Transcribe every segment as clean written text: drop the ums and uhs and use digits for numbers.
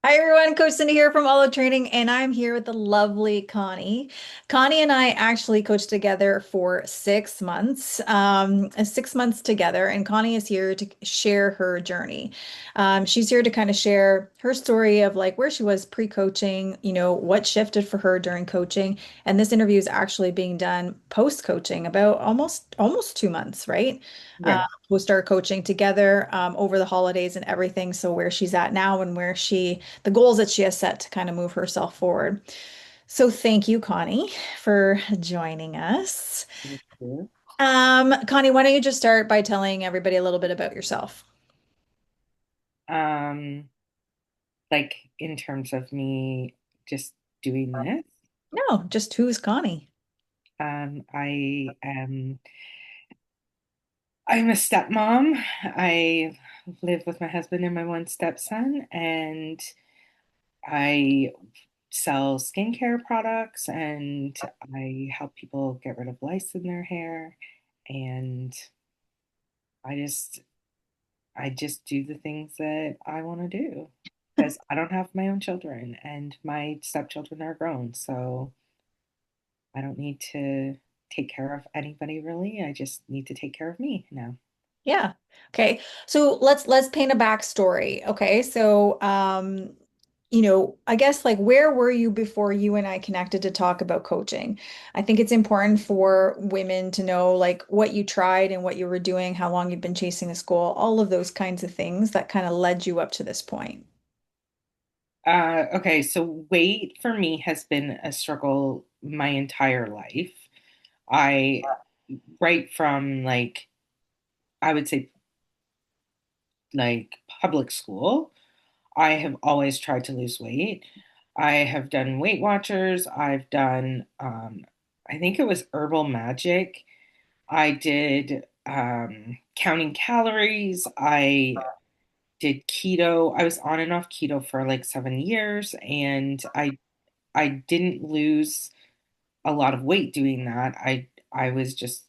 Hi everyone, Coach Cindy here from Olive Training, and I'm here with the lovely Connie. Connie and I actually coached together for 6 months, 6 months together, and Connie is here to share her journey. She's here to kind of share her story of like where she was pre-coaching, what shifted for her during coaching, and this interview is actually being done post-coaching, about almost 2 months, right? Uh, Yeah. we'll start coaching together over the holidays and everything. So where she's at now and where the goals that she has set to kind of move herself forward. So thank you, Connie, for joining us. Thank you. Connie, why don't you just start by telling everybody a little bit about yourself? Um, like in terms of me just doing this, No, just who's Connie? I'm a stepmom. I live with my husband and my one stepson, and I sell skincare products and I help people get rid of lice in their hair. And I just I just do the things that I want to do because I don't have my own children and my stepchildren are grown. So I don't need to take care of anybody really. I just need to take care of me now. Yeah. Okay. So let's paint a backstory. Okay. So I guess like where were you before you and I connected to talk about coaching? I think it's important for women to know like what you tried and what you were doing, how long you've been chasing this goal, all of those kinds of things that kind of led you up to this point. Okay, so weight for me has been a struggle my entire life. I, right from like, I would say like public school, I have always tried to lose weight. I have done Weight Watchers. I've done, I think it was Herbal Magic. I did counting calories. I did keto. I was on and off keto for like 7 years, and I didn't lose a lot of weight doing that. I was just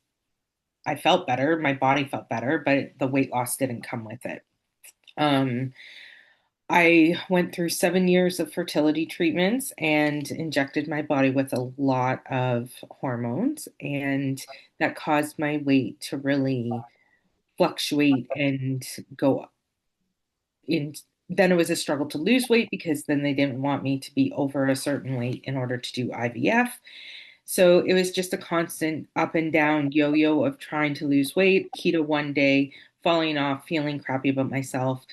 I felt better. My body felt better, but the weight loss didn't come with it. Um, I went through 7 years of fertility treatments and injected my body with a lot of hormones, and that caused my weight to really fluctuate and go up. In then it was a struggle to lose weight because then they didn't want me to be over a certain weight in order to do IVF. So it was just a constant up and down yo-yo of trying to lose weight, keto one day, falling off, feeling crappy about myself,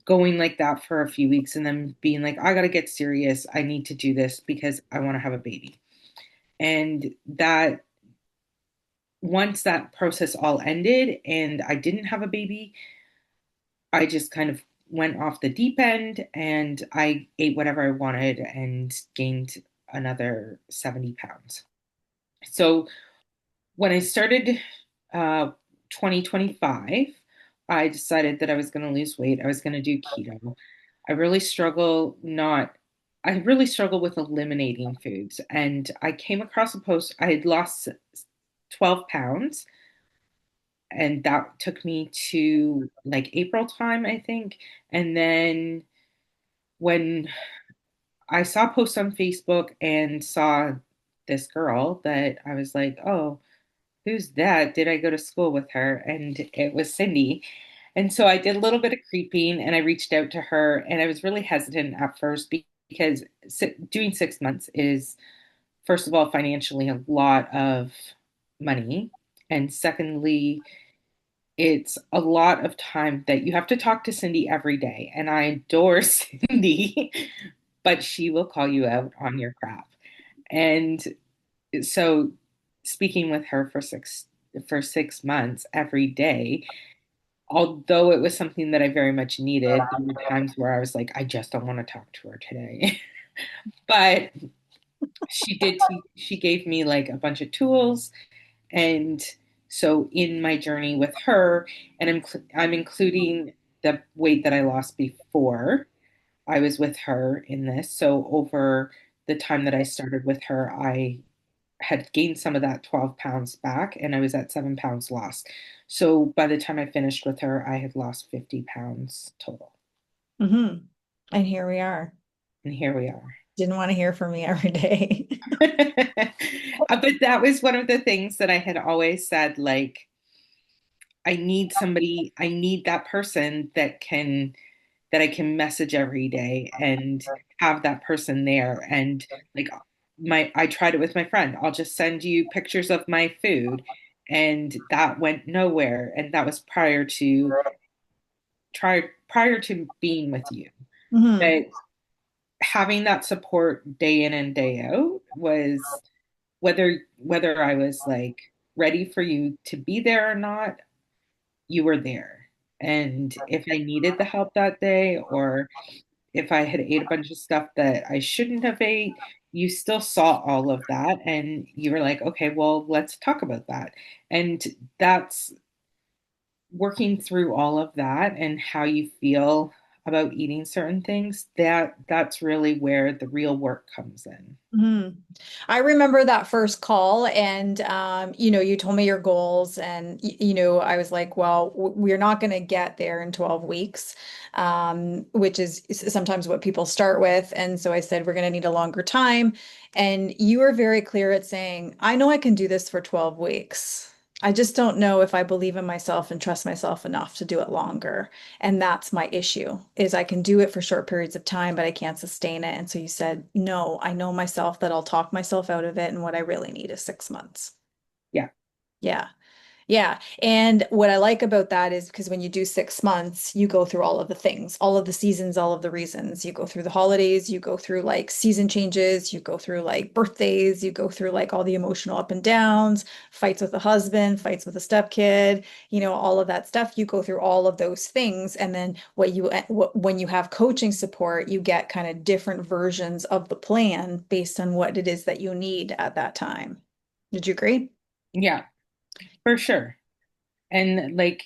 going like that for a few weeks, and then being like, I gotta get serious. I need to do this because I want to have a baby. And that once that process all ended and I didn't have a baby, I just kind of went off the deep end and I ate whatever I wanted and gained another 70 pounds. So when I started uh, 2025, I decided that I was going to lose weight. I was going to do keto. I really struggle not, I really struggle with eliminating foods. And I came across a post, I had lost 12 pounds, and that took me to like April time, I think. And then when I saw posts on Facebook and saw this girl that I was like, oh, who's that? Did I go to school with her? And it was Cindy. And so I did a little bit of creeping and I reached out to her and I was really hesitant at first because doing 6 months is, first of all, financially a lot of money. And secondly, it's a lot of time that you have to talk to Cindy every day. And I adore Cindy, but she will call you out on your crap. And so speaking with her for 6 months every day, although it was something that I very much needed, there were times where I was like, I just don't want to talk to her today. But she gave me like a bunch of tools. And so in my journey with her, and I'm including the weight that I lost before I was with her in this. So over the time that I started with her, I had gained some of that 12 pounds back and I was at 7 pounds lost. So by the time I finished with her, I had lost 50 pounds total. Hmm. And here we are. And here we are. Didn't want to hear from me every day. But that was one of the things that I had always said, like, I need somebody, I need that person that I can message every day and have that person there. And like I tried it with my friend. I'll just send you pictures of my food. And that went nowhere. And that was prior to being with you. Hmm. But having that support day in and day out was whether I was like ready for you to be there or not, you were there. And if I needed the help that day, or if I had ate a bunch of stuff that I shouldn't have ate, you still saw all of that and you were like, okay, well, let's talk about that. And that's working through all of that and how you feel about eating certain things, that's really where the real work comes in. Hmm. I remember that first call, and you told me your goals, and I was like, well, we're not going to get there in 12 weeks, which is sometimes what people start with. And so I said, we're going to need a longer time. And you were very clear at saying, I know I can do this for 12 weeks. I just don't know if I believe in myself and trust myself enough to do it longer. And that's my issue is I can do it for short periods of time, but I can't sustain it. And so you said, no, I know myself that I'll talk myself out of it. And what I really need is 6 months. Yeah. Yeah. Yeah. And what I like about that is because when you do 6 months, you go through all of the things, all of the seasons, all of the reasons. You go through the holidays, you go through like season changes, you go through like birthdays, you go through like all the emotional up and downs, fights with a husband, fights with a stepkid, all of that stuff. You go through all of those things. And then when you have coaching support, you get kind of different versions of the plan based on what it is that you need at that time. Did you agree? Yeah, for sure. And like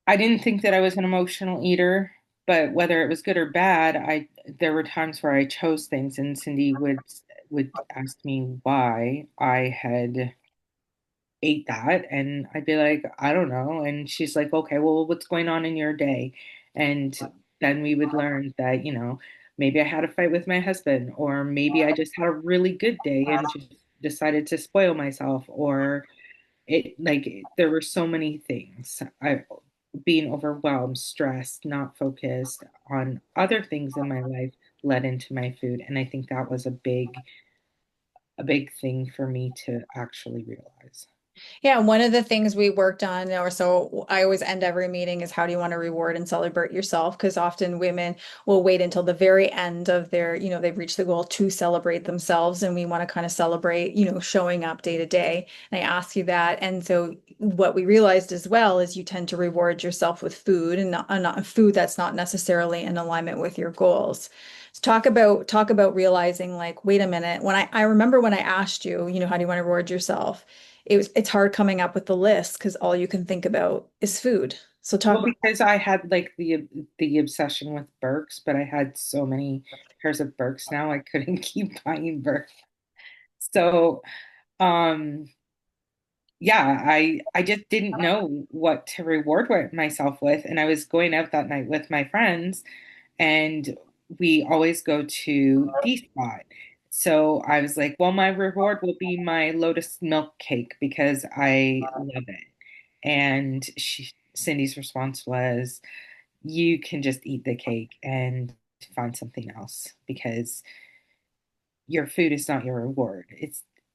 I didn't think that I was an emotional eater, but whether it was good or bad, I there were times where I chose things and Cindy would ask me why I had ate that and I'd be like, I don't know. And she's like, okay, well, what's going on in your day? And then we would learn that, maybe I had a fight with my husband, or maybe I just had a really good day and just decided to spoil myself, or there were so many things. I being overwhelmed, stressed, not focused on other things in my life led into my food. And I think that was a big thing for me to actually realize. Yeah, one of the things we worked on, or so I always end every meeting, is how do you want to reward and celebrate yourself? Because often women will wait until the very end of they've reached the goal to celebrate themselves. And we want to kind of celebrate, showing up day to day. And I ask you that. And so what we realized as well is you tend to reward yourself with food and not food that's not necessarily in alignment with your goals. So talk about realizing like, wait a minute, I remember when I asked you, how do you want to reward yourself? It's hard coming up with the list because all you can think about is food. So talk Well, about because I had like the obsession with Birks, but I had so many pairs of Birks now I couldn't keep buying Birks. So, um, yeah, I just didn't know what to myself with, and I was going out that night with my friends, and we always go to D Spot. So I was like, well, my reward will be my lotus milk cake because I love it. And Cindy's response was, you can just eat the cake and find something else because your food is not your reward.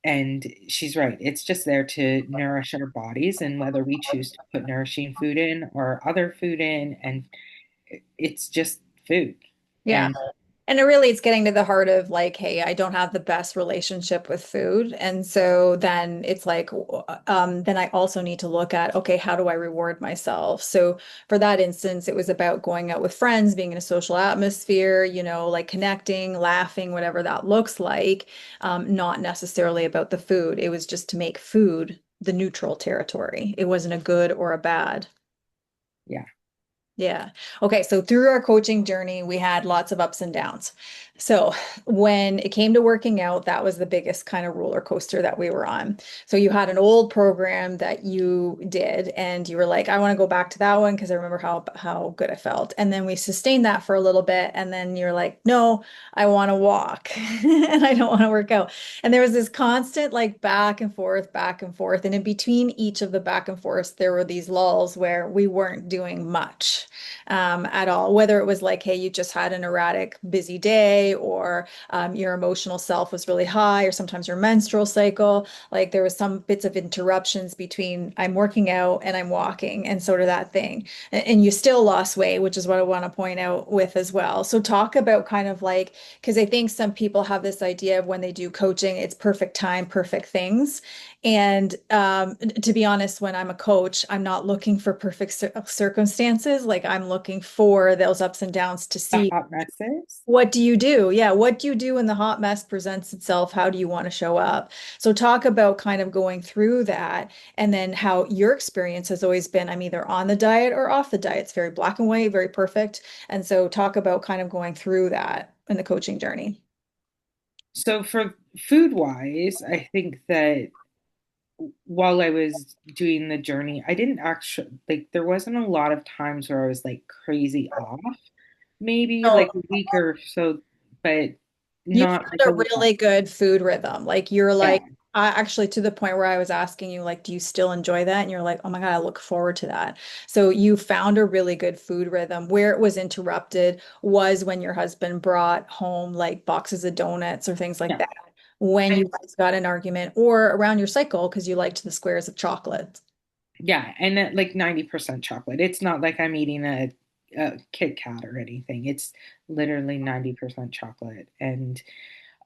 And she's right. It's just there to nourish our bodies, and whether we choose to put nourishing food in or other food in, and it's just food. yeah. And And it really it's getting to the heart of like, hey, I don't have the best relationship with food. And so then it's like, then I also need to look at, okay, how do I reward myself? So for that instance, it was about going out with friends, being in a social atmosphere, like connecting, laughing, whatever that looks like, not necessarily about the food. It was just to make food the neutral territory. It wasn't a good or a bad. yeah, Yeah. Okay. So through our coaching journey, we had lots of ups and downs. So when it came to working out, that was the biggest kind of roller coaster that we were on. So you had an old program that you did, and you were like, I want to go back to that one because I remember how good I felt. And then we sustained that for a little bit, and then you're like, no, I want to walk and I don't want to work out. And there was this constant like back and forth, back and forth. And in between each of the back and forths, there were these lulls where we weren't doing much at all. Whether it was like, hey, you just had an erratic, busy day, or your emotional self was really high, or sometimes your menstrual cycle. Like there was some bits of interruptions between I'm working out and I'm walking, and sort of that thing. And you still lost weight, which is what I want to point out with as well. So talk about kind of like, because I think some people have this idea of when they do coaching, it's perfect time, perfect things. And to be honest, when I'm a coach, I'm not looking for perfect circumstances. Like I'm looking for those ups and downs to The see hot messes. what do you do? Yeah, what do you do when the hot mess presents itself? How do you want to show up? So talk about kind of going through that and then how your experience has always been, I'm either on the diet or off the diet. It's very black and white, very perfect. And so talk about kind of going through that in the coaching journey. So for food wise, I think that while I was doing the journey, I didn't actually like there wasn't a lot of times where I was like crazy off, maybe So like a week or so, but you not like found a a lot. really good food rhythm. Like you're Yeah. like, actually to the point where I was asking you, like, do you still enjoy that? And you're like, oh my God, I look forward to that. So you found a really good food rhythm. Where it was interrupted was when your husband brought home like boxes of donuts or things like Yeah. that, when And you guys got an argument, or around your cycle because you liked the squares of chocolate. yeah, and like 90% chocolate. It's not like I'm eating a Kit Kat or anything. It's literally 90% chocolate. And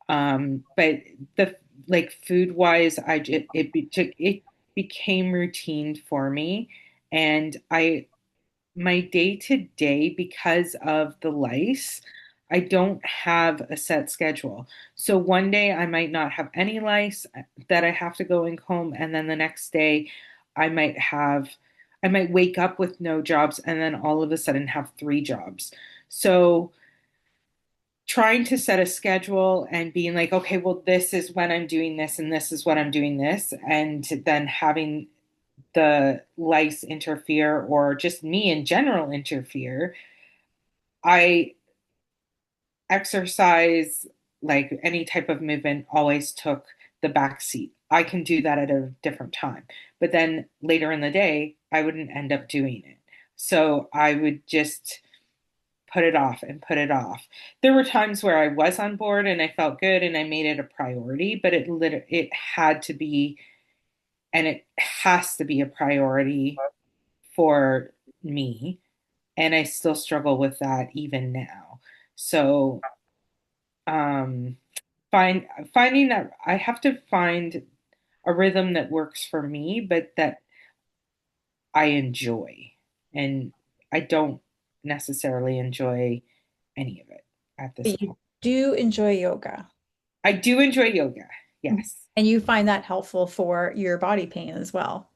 but the like food wise, it became routine for me, and I my day to day because of the lice. I don't have a set schedule. So one day I might not have any lice that I have to go and comb, and then the next day I might have, I might wake up with no jobs and then all of a sudden have three jobs. So trying to set a schedule and being like, okay, well, this is when I'm doing this and this is when I'm doing this, and then having the lice interfere or just me in general interfere. I exercise, like any type of movement, always took the back seat. I can do that at a different time. But then later in the day, I wouldn't end up doing it. So I would just put it off and put it off. There were times where I was on board and I felt good and I made it a priority, but it had to be, and it has to be a priority for me. And I still struggle with that even now. So um finding that I have to find a rhythm that works for me, but that I enjoy. And I don't necessarily enjoy any of it at this But you point. do enjoy yoga. I do enjoy yoga. Mhm. Yes. And you find that helpful for your body pain as well.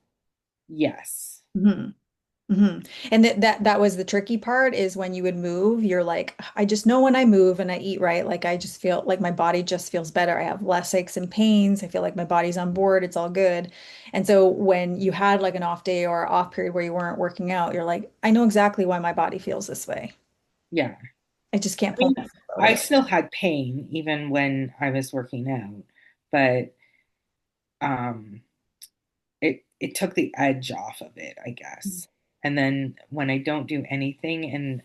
Yes. Mhm. Hmm. And that was the tricky part, is when you would move, you're like, I just know when I move and I eat right, like I just feel like my body just feels better. I have less aches and pains. I feel like my body's on board. It's all good. And so when you had like an off day or off period where you weren't working out, you're like, I know exactly why my body feels this way. Yeah. I just can't I pull mean, myself out of I it. still had pain even when I was working out, but um it took the edge off of it, I guess. And then when I don't do anything and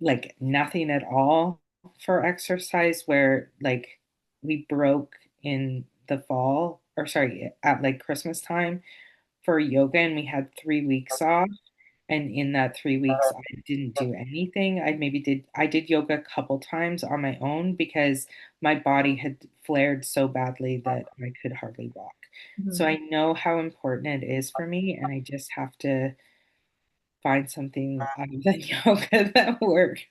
like nothing at all for exercise, where like we broke in the fall, or sorry, at like Christmas time for yoga, and we had 3 weeks off. And in that 3 weeks, I didn't do anything. I did yoga a couple times on my own because my body had flared so badly that I could hardly walk. So Mhm. I know how important it is for me, and I just have to find something other than yoga that works.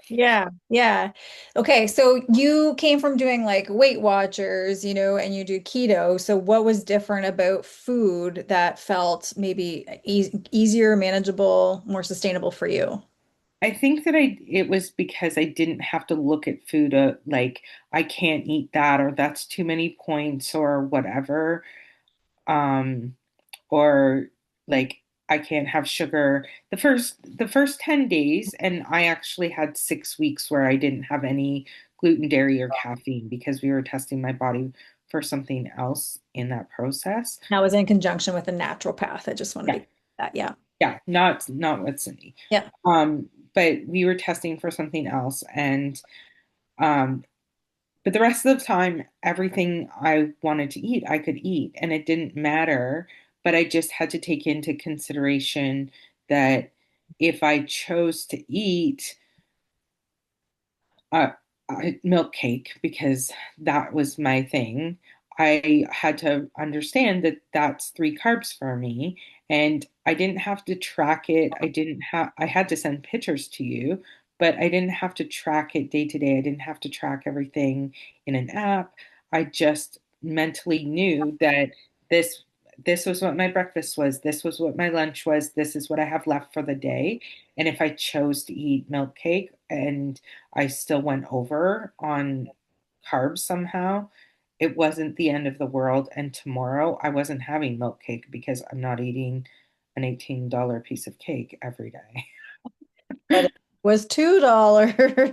Yeah, yeah. Okay, so you came from doing like Weight Watchers, and you do keto. So what was different about food that felt maybe easier, manageable, more sustainable for you? I think that it was because I didn't have to look at food like I can't eat that or that's too many points or whatever. Um, or like I can't have sugar. The first 10 days, and I actually had 6 weeks where I didn't have any gluten, dairy, or caffeine because we were testing my body for something else in that process. That was in conjunction with a naturopath. I just want to Yeah, be that. Yeah. yeah, not with Cindy. Yeah. But we were testing for something else, and um, but the rest of the time, everything I wanted to eat, I could eat, and it didn't matter. But I just had to take into consideration that if I chose to eat uh, milk cake because that was my thing. I had to understand that that's 3 carbs for me, and I didn't have to track it. I had to send pictures to you, but I didn't have to track it day to day. I didn't have to track everything in an app. I just mentally knew that this this was what my breakfast was, this was what my lunch was, this is what I have left for the day. And if I chose to eat milk cake and I still went over on carbs somehow, it wasn't the end of the world. And tomorrow I wasn't having milk cake because I'm not eating an $18 piece of cake every day. But it was $2.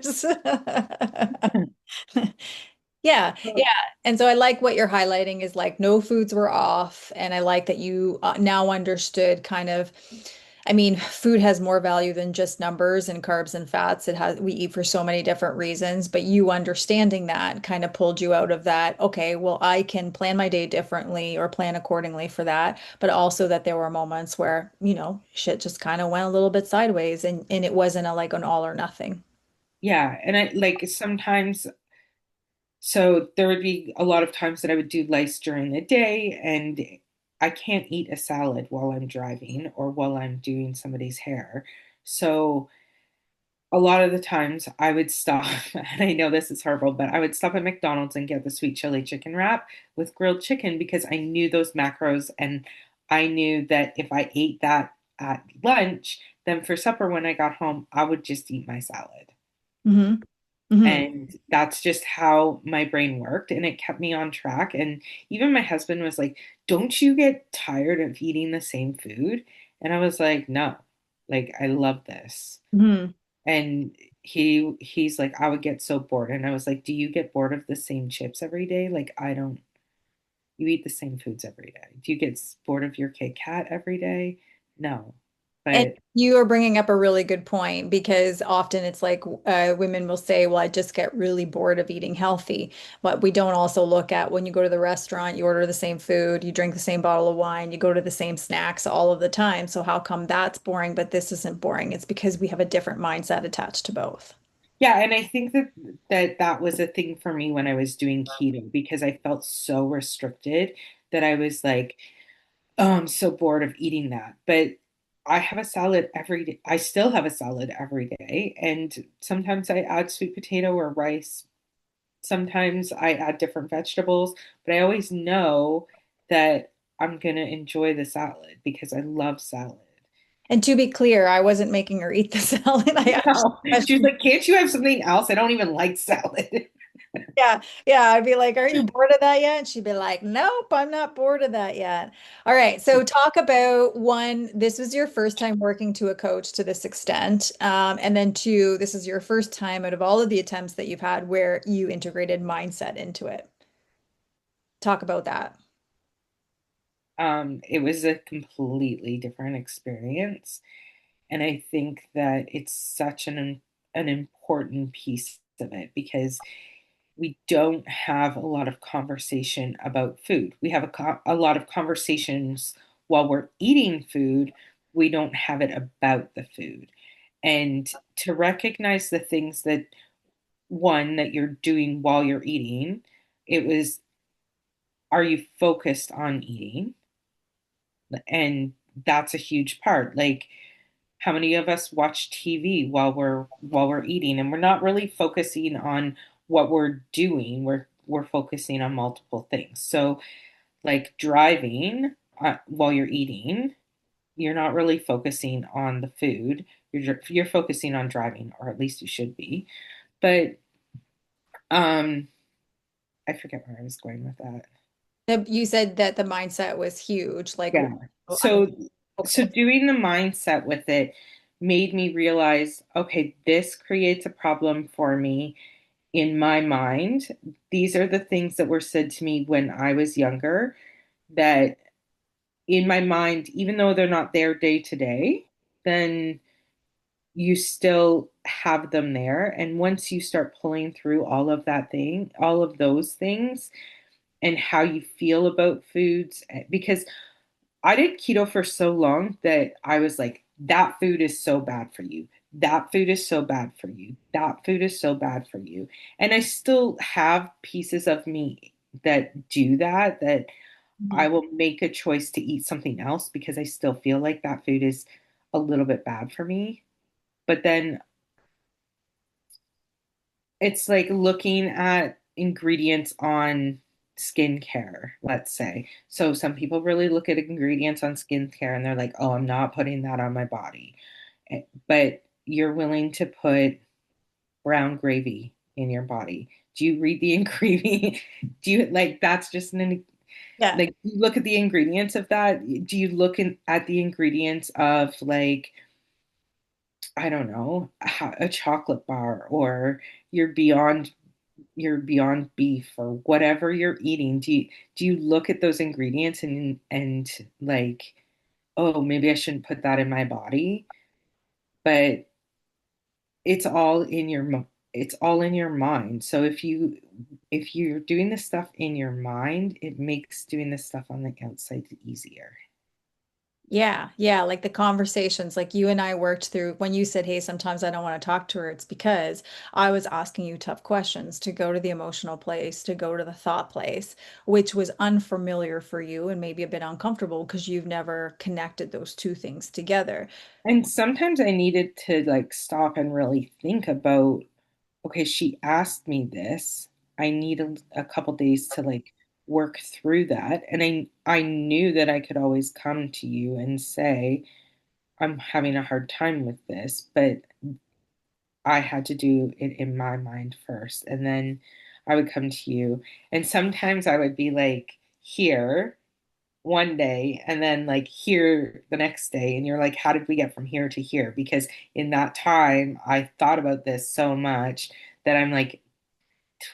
Yeah, yeah. And so I like what you're highlighting is like no foods were off. And I like that you now understood kind of, I mean, food has more value than just numbers and carbs and fats. We eat for so many different reasons, but you understanding that kind of pulled you out of that. Okay, well, I can plan my day differently or plan accordingly for that. But also that there were moments where, shit just kind of went a little bit sideways and it wasn't like an all or nothing. Yeah, and I like sometimes, so there would be a lot of times that I would do lice during the day, and I can't eat a salad while I'm driving or while I'm doing somebody's hair. So a lot of the times I would stop, and I know this is horrible, but I would stop at McDonald's and get the sweet chili chicken wrap with grilled chicken because I knew those macros, and I knew that if I ate that at lunch, then for supper when I got home, I would just eat my salad. Hmm. Hmm. And that's just how my brain worked, and it kept me on track. And even my husband was like, "Don't you get tired of eating the same food?" And I was like, "No, like I love this." Hmm. And he's like, I would get so bored. And I was like, do you get bored of the same chips every day? Like, I don't. You eat the same foods every day. Do you get bored of your Kit Kat every day? No. And But you are bringing up a really good point because often it's like women will say, well, I just get really bored of eating healthy. But we don't also look at when you go to the restaurant, you order the same food, you drink the same bottle of wine, you go to the same snacks all of the time. So how come that's boring, but this isn't boring? It's because we have a different mindset attached to both. yeah, and I think that was a thing for me when I was doing keto because I felt so restricted that I was like, oh, I'm so bored of eating that. But I have a salad every day. I still have a salad every day. And sometimes I add sweet potato or rice. Sometimes I add different vegetables, but I always know that I'm gonna enjoy the salad because I love salad. And to be clear, I wasn't making her eat the salad. I No, she was actually like, "Can't you have something else? I don't even like salad." Yeah, yeah. I'd be like, "Are you bored of that yet?" And she'd be like, "Nope, I'm not bored of that yet." All right. So talk about one, this was your first time working to a coach to this extent. And then two, this is your first time out of all of the attempts that you've had where you integrated mindset into it. Talk about that. It was a completely different experience, and I think that it's such an important piece of it because we don't have a lot of conversation about food. We have a lot of conversations while we're eating food. We don't have it about the food. And to recognize the things that one that you're doing while you're eating, it was, are you focused on eating? And that's a huge part. Like How many of us watch TV while we're eating, and we're not really focusing on what we're doing. We're focusing on multiple things. So, like driving while you're eating, you're not really focusing on the food. You're focusing on driving, or at least you should be. But um, I forget where I was going with that. You said that the mindset was huge. Like, Yeah. I'm So focused. doing the mindset with it made me realize, okay, this creates a problem for me in my mind. These are the things that were said to me when I was younger that in my mind, even though they're not there day to day, then you still have them there. And once you start pulling through all of those things and how you feel about foods, because I did keto for so long that I was like, that food is so bad for you. That food is so bad for you. That food is so bad for you. And I still have pieces of me that do that, that I Mhm. will make a choice to eat something else because I still feel like that food is a little bit bad for me. But then it's like looking at ingredients on skincare, let's say. So some people really look at ingredients on skincare and they're like, "Oh, I'm not putting that on my body." But you're willing to put brown gravy in your body. Do you read the ingredient? Do you like that's just an Yeah. like you look at the ingredients of that? Do you look at the ingredients of like I don't know, a chocolate bar or your Beyond your Beyond Beef or whatever you're eating? Do you look at those ingredients and like, oh, maybe I shouldn't put that in my body? But it's all in it's all in your mind. So if you're doing this stuff in your mind, it makes doing this stuff on the outside easier. Yeah, yeah, like the conversations, like you and I worked through when you said, "Hey, sometimes I don't want to talk to her." It's because I was asking you tough questions to go to the emotional place, to go to the thought place, which was unfamiliar for you and maybe a bit uncomfortable because you've never connected those two things together. And sometimes I needed to like stop and really think about, okay, she asked me this. I need a couple days to like work through that. And I knew that I could always come to you and say, I'm having a hard time with this, but I had to do it in my mind first. And then I would come to you. And sometimes I would be like, here one day, and then like here the next day. And you're like, how did we get from here to here? Because in that time, I thought about this so much that I'm like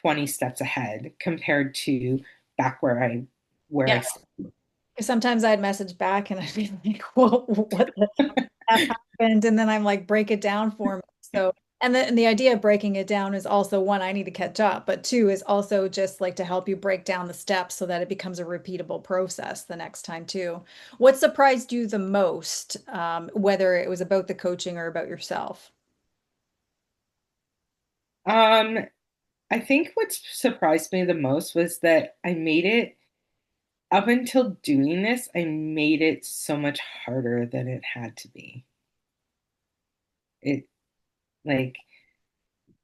20 steps ahead compared to back where Yeah. I started. 'Cause sometimes I'd message back and I'd be like, what the F happened?" And then I'm like, break it down for me. So, and the idea of breaking it down is also one, I need to catch up, but two is also just like to help you break down the steps so that it becomes a repeatable process the next time too. What surprised you the most, whether it was about the coaching or about yourself? Um, I think what surprised me the most was that I made it up until doing this, I made it so much harder than it had to be. It like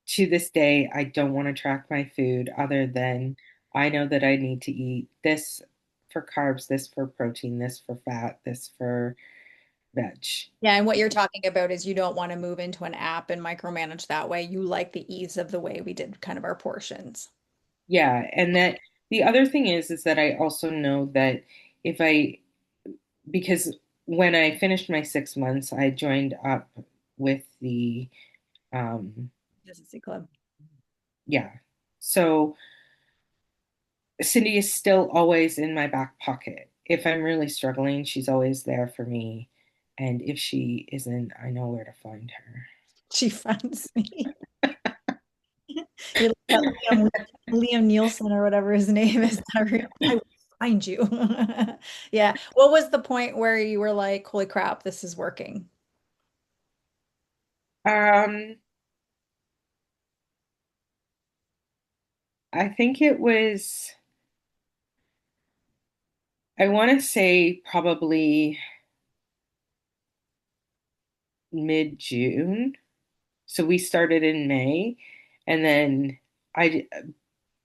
to this day, I don't want to track my food other than I know that I need to eat this for carbs, this for protein, this for fat, this for veg. Yeah, and what you're talking about is you don't want to move into an app and micromanage that way. You like the ease of the way we did kind of our portions. Yeah, and that the other thing is that I also know that if I because when I finished my 6 months, I joined up with the um Consistency Club. yeah. So Cindy is still always in my back pocket. If I'm really struggling, she's always there for me. And if she isn't, I know where to find her. She finds me. You're like that Liam Nielsen or whatever his name is. I will find you. Yeah. What was the point where you were like, holy crap, this is working? Um, I think it was, I want to say probably mid-June. So we started in May, and then I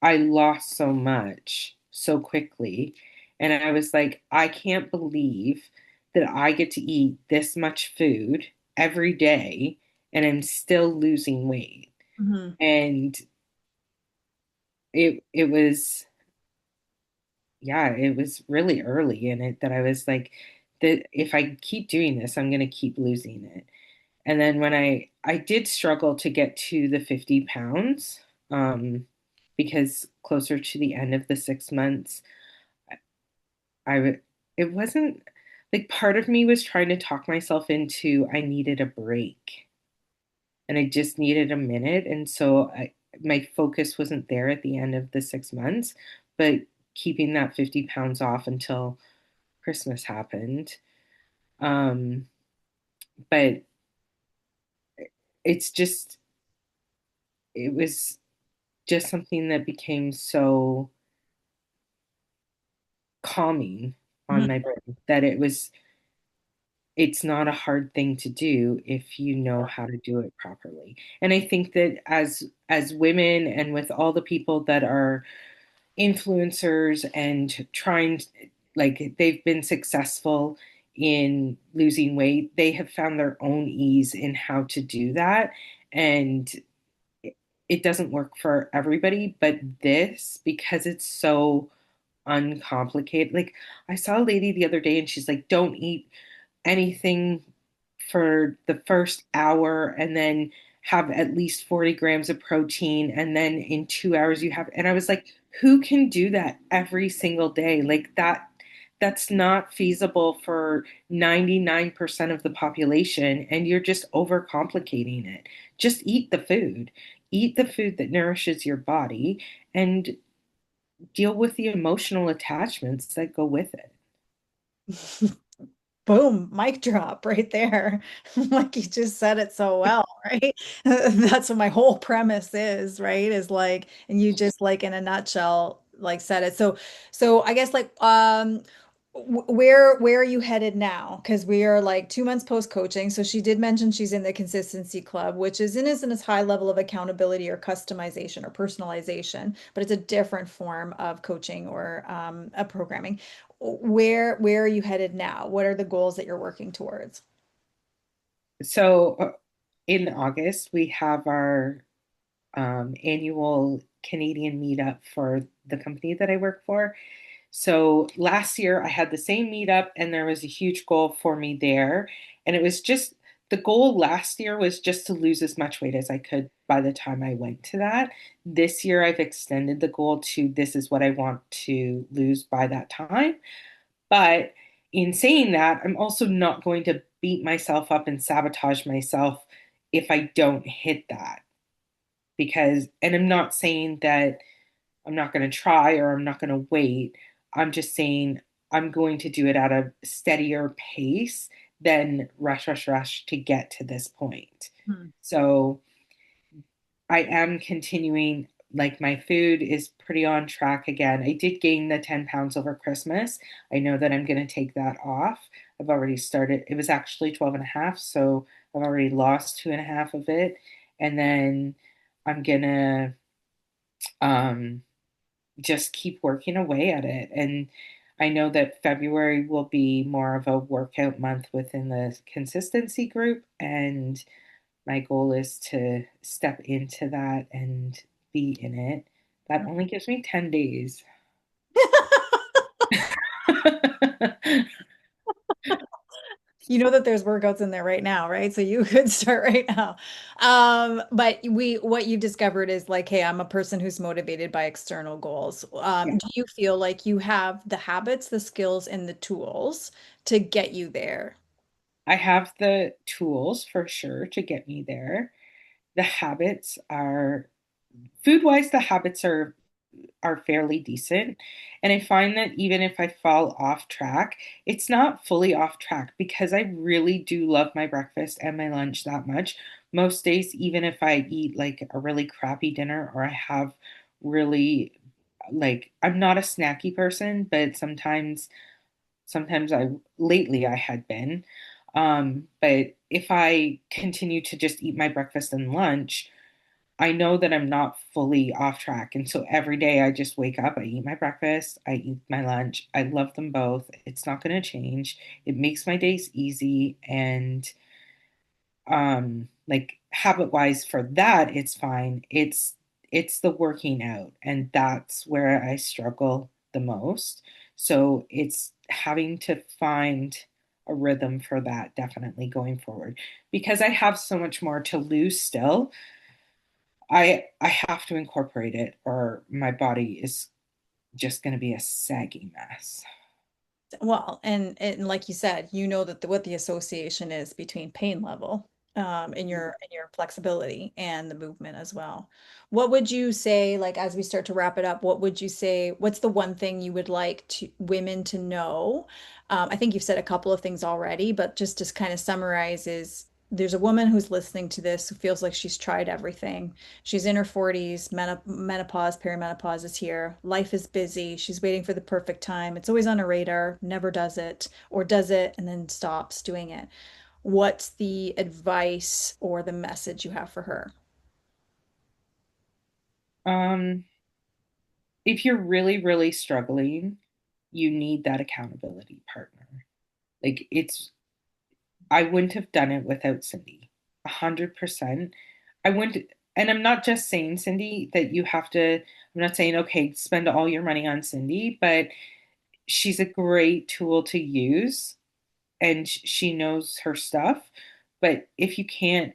I lost so much so quickly. And I was like, I can't believe that I get to eat this much food every day and I'm still losing weight. Mhm. And it was, yeah, it was really early in it that I was like, that if I keep doing this, I'm gonna keep losing it. And then when I did struggle to get to the 50 pounds, because closer to the end of the 6 months, I would, it wasn't like part of me was trying to talk myself into I needed a break and I just needed a minute. And so my focus wasn't there at the end of the 6 months, but keeping that 50 pounds off until Christmas happened. Um, but it's just, it was just something that became so calming on Mhm. my brain that it's not a hard thing to do if you know how to do it properly. And I think that as women and with all the people that are influencers and trying, like they've been successful in losing weight, they have found their own ease in how to do that. And it, it doesn't work for everybody, but this, because it's so uncomplicated. Like I saw a lady the other day and she's like, don't eat anything for the first hour and then have at least 40 grams of protein. And then in 2 hours you have, and I was like, who can do that every single day? Like that's not feasible for 99% of the population. And you're just overcomplicating it. Just eat the food that nourishes your body and deal with the emotional attachments that go with it. Boom, mic drop right there. Like you just said it so well, right? That's what my whole premise is, right? Is like, and you just like in a nutshell, like said it. So I guess like where are you headed now? Because we are like 2 months post coaching. So she did mention she's in the consistency club, which isn't as high level of accountability or customization or personalization, but it's a different form of coaching or a programming. Where are you headed now? What are the goals that you're working towards? So in August, we have our annual Canadian meetup for the company that I work for. So last year I had the same meetup and there was a huge goal for me there. And it was just the goal last year was just to lose as much weight as I could by the time I went to that. This year I've extended the goal to this is what I want to lose by that time. But in saying that, I'm also not going to beat myself up and sabotage myself if I don't hit that. Because, and I'm not saying that I'm not going to try or I'm not going to wait. I'm just saying I'm going to do it at a steadier pace than rush, rush, rush to get to this point. Hmm. So I am continuing, like my food is pretty on track again. I did gain the 10 pounds over Christmas. I know that I'm going to take that off. I've already started, it was actually 12 and a half, so I've already lost 2.5 of it. And then I'm gonna um, just keep working away at it. And I know that February will be more of a workout month within the consistency group. And my goal is to step into that and be in it. That only gives me 10 days. You know that there's workouts in there right now, right? So you could start right now. But what you've discovered is like, hey, I'm a person who's motivated by external goals. Yeah, Do you feel like you have the habits, the skills, and the tools to get you there? I have the tools for sure to get me there. The habits are food wise, the habits are fairly decent. And I find that even if I fall off track, it's not fully off track because I really do love my breakfast and my lunch that much. Most days, even if I eat like a really crappy dinner or I have really like I'm not a snacky person, but sometimes I lately I had been. But if I continue to just eat my breakfast and lunch, I know that I'm not fully off track. And so every day I just wake up, I eat my breakfast, I eat my lunch. I love them both. It's not going to change. It makes my days easy. And like habit wise for that, it's fine. It's the working out, and that's where I struggle the most. So it's having to find a rhythm for that definitely going forward, because I have so much more to lose still. I have to incorporate it, or my body is just going to be a saggy mess. Well, and like you said, you know that what the association is between pain level, in your flexibility and the movement as well. What would you say, like as we start to wrap it up, what would you say, what's the one thing you would like to women to know? I think you've said a couple of things already, but just to kind of summarize is there's a woman who's listening to this who feels like she's tried everything. She's in her 40s, menopause, perimenopause is here. Life is busy. She's waiting for the perfect time. It's always on her radar, never does it, or does it and then stops doing it. What's the advice or the message you have for her? Um, if you're really, really struggling, you need that accountability partner. Like I wouldn't have done it without Cindy. 100%. I wouldn't, and I'm not just saying, Cindy, that you have to, I'm not saying, okay, spend all your money on Cindy, but she's a great tool to use and she knows her stuff. But if you can't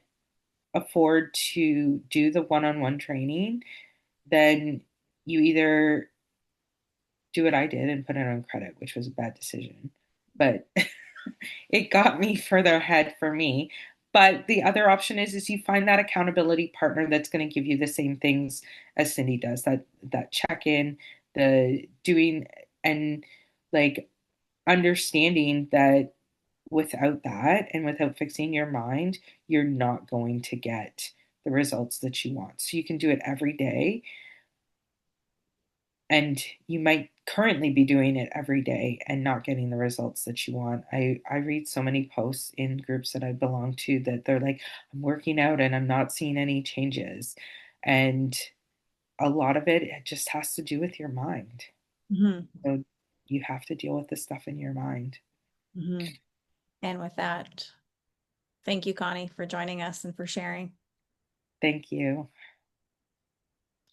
afford to do the one-on-one training, then you either do what I did and put it on credit, which was a bad decision. But it got me further ahead for me. But the other option is you find that accountability partner that's going to give you the same things as Cindy does, that check-in, the doing, and like understanding that without that and without fixing your mind, you're not going to get the results that you want. So you can do it every day, and you might currently be doing it every day and not getting the results that you want. I read so many posts in groups that I belong to that they're like, I'm working out and I'm not seeing any changes. And a lot of it just has to do with your mind. Hmm. So you have to deal with the stuff in your mind. Hmm. And with that, thank you, Connie, for joining us and for sharing. Thank you.